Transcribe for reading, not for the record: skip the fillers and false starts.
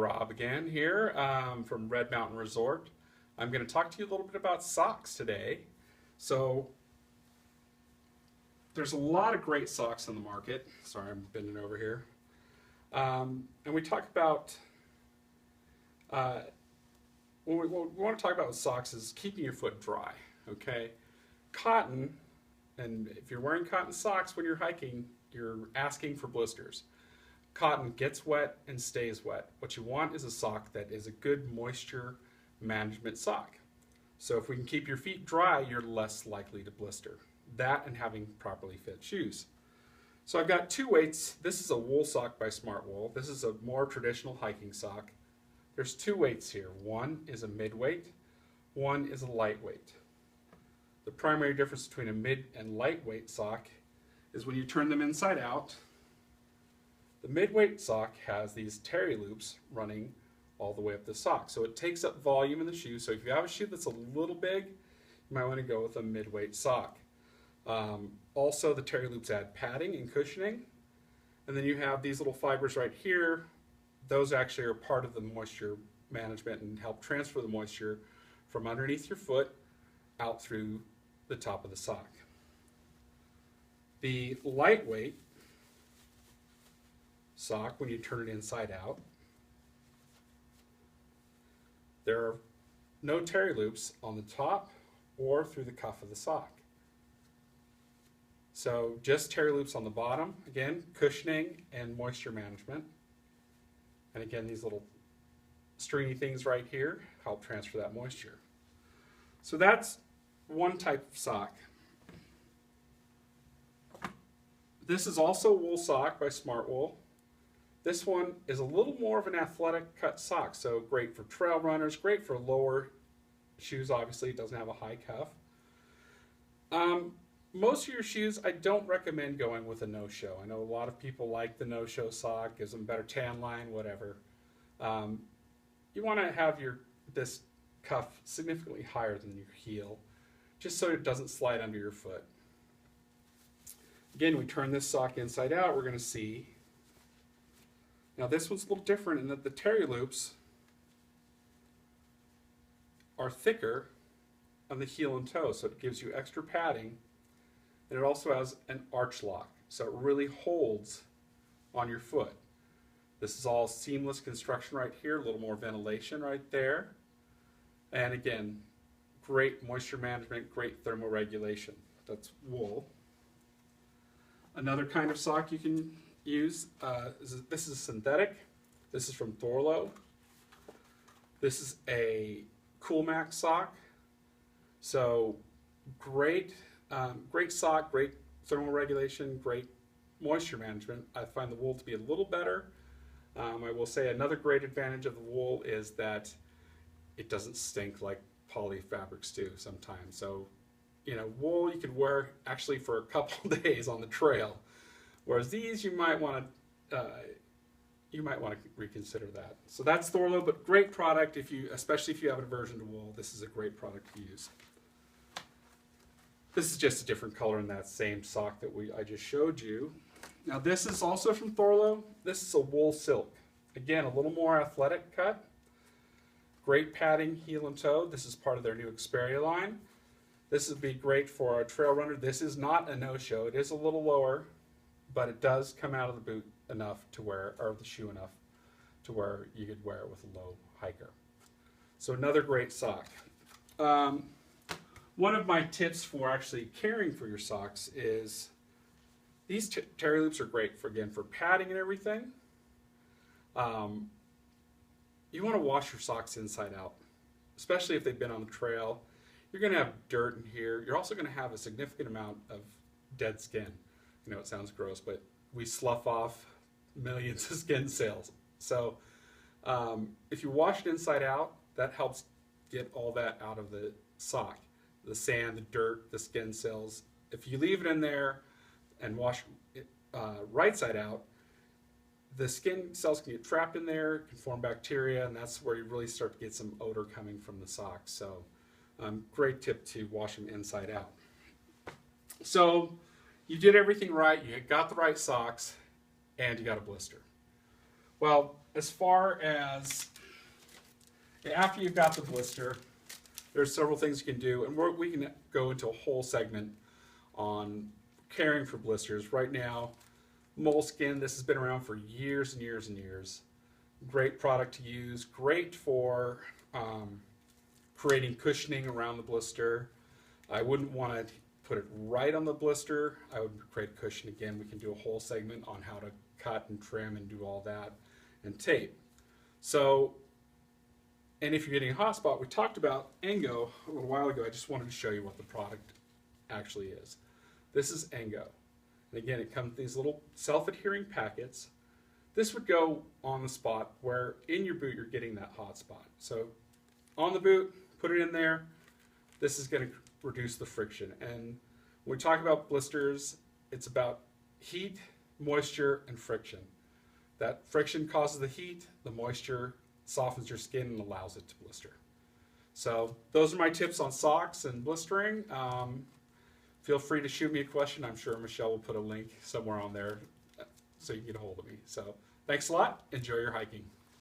Rob again here from Red Mountain Resort. I'm going to talk to you a little bit about socks today. So there's a lot of great socks on the market. Sorry, I'm bending over here. And we talk about, what we want to talk about with socks is keeping your foot dry, okay? Cotton, and if you're wearing cotton socks when you're hiking, you're asking for blisters. Cotton gets wet and stays wet. What you want is a sock that is a good moisture management sock. So if we can keep your feet dry, you're less likely to blister. That and having properly fit shoes. So I've got two weights. This is a wool sock by Smartwool. This is a more traditional hiking sock. There's two weights here. One is a mid-weight, one is a lightweight. The primary difference between a mid and lightweight sock is when you turn them inside out. The mid-weight sock has these terry loops running all the way up the sock. So it takes up volume in the shoe. So if you have a shoe that's a little big, you might want to go with a mid-weight sock. Also, the terry loops add padding and cushioning. And then you have these little fibers right here. Those actually are part of the moisture management and help transfer the moisture from underneath your foot out through the top of the sock. The lightweight sock, when you turn it inside out, there are no terry loops on the top or through the cuff of the sock. So just terry loops on the bottom, again, cushioning and moisture management. And again, these little stringy things right here help transfer that moisture. So that's one type of sock. This is also a wool sock by Smartwool. This one is a little more of an athletic cut sock, so great for trail runners, great for lower shoes, obviously. It doesn't have a high cuff. Most of your shoes, I don't recommend going with a no-show. I know a lot of people like the no-show sock, gives them better tan line, whatever. You want to have this cuff significantly higher than your heel, just so it doesn't slide under your foot. Again, we turn this sock inside out, we're going to see. Now this one's a little different in that the terry loops are thicker on the heel and toe, so it gives you extra padding, and it also has an arch lock, so it really holds on your foot. This is all seamless construction right here, a little more ventilation right there, and again, great moisture management, great thermoregulation. That's wool. Another kind of sock you can use, this is synthetic. This is from Thorlo. This is a Cool Max sock. So great, great sock, great thermoregulation, great moisture management. I find the wool to be a little better. I will say another great advantage of the wool is that it doesn't stink like poly fabrics do sometimes. So, you know, wool you could wear actually for a couple days on the trail. Whereas these, you might want to reconsider that. So that's Thorlo, but great product especially if you have an aversion to wool. This is a great product to use. This is just a different color in that same sock that I just showed you. Now this is also from Thorlo. This is a wool silk. Again, a little more athletic cut. Great padding, heel and toe. This is part of their new Xperia line. This would be great for a trail runner. This is not a no-show. It is a little lower, but it does come out of the boot enough to wear, or the shoe enough to where you could wear it with a low hiker. So another great sock. One of my tips for actually caring for your socks is these terry loops are great for padding and everything. You want to wash your socks inside out, especially if they've been on the trail. You're going to have dirt in here. You're also going to have a significant amount of dead skin. You know, it sounds gross, but we slough off millions of skin cells. So if you wash it inside out, that helps get all that out of the sock. The sand, the dirt, the skin cells. If you leave it in there and wash it right side out, the skin cells can get trapped in there, can form bacteria, and that's where you really start to get some odor coming from the socks. So great tip to wash them inside out. So you did everything right, you got the right socks, and you got a blister. Well, as far as after you've got the blister, there's several things you can do, and we can go into a whole segment on caring for blisters. Right now, moleskin, this has been around for years and years and years. Great product to use, great for creating cushioning around the blister. I wouldn't want to put it right on the blister. I would create cushion. Again, we can do a whole segment on how to cut and trim and do all that, and tape. So, and if you're getting a hot spot, we talked about Engo a little while ago. I just wanted to show you what the product actually is. This is Engo. And again, it comes in these little self-adhering packets. This would go on the spot where in your boot you're getting that hot spot. So on the boot, put it in there. This is going to reduce the friction. And when we talk about blisters, it's about heat, moisture, and friction. That friction causes the heat, the moisture softens your skin and allows it to blister. So those are my tips on socks and blistering. Feel free to shoot me a question. I'm sure Michelle will put a link somewhere on there so you can get a hold of me. So thanks a lot. Enjoy your hiking.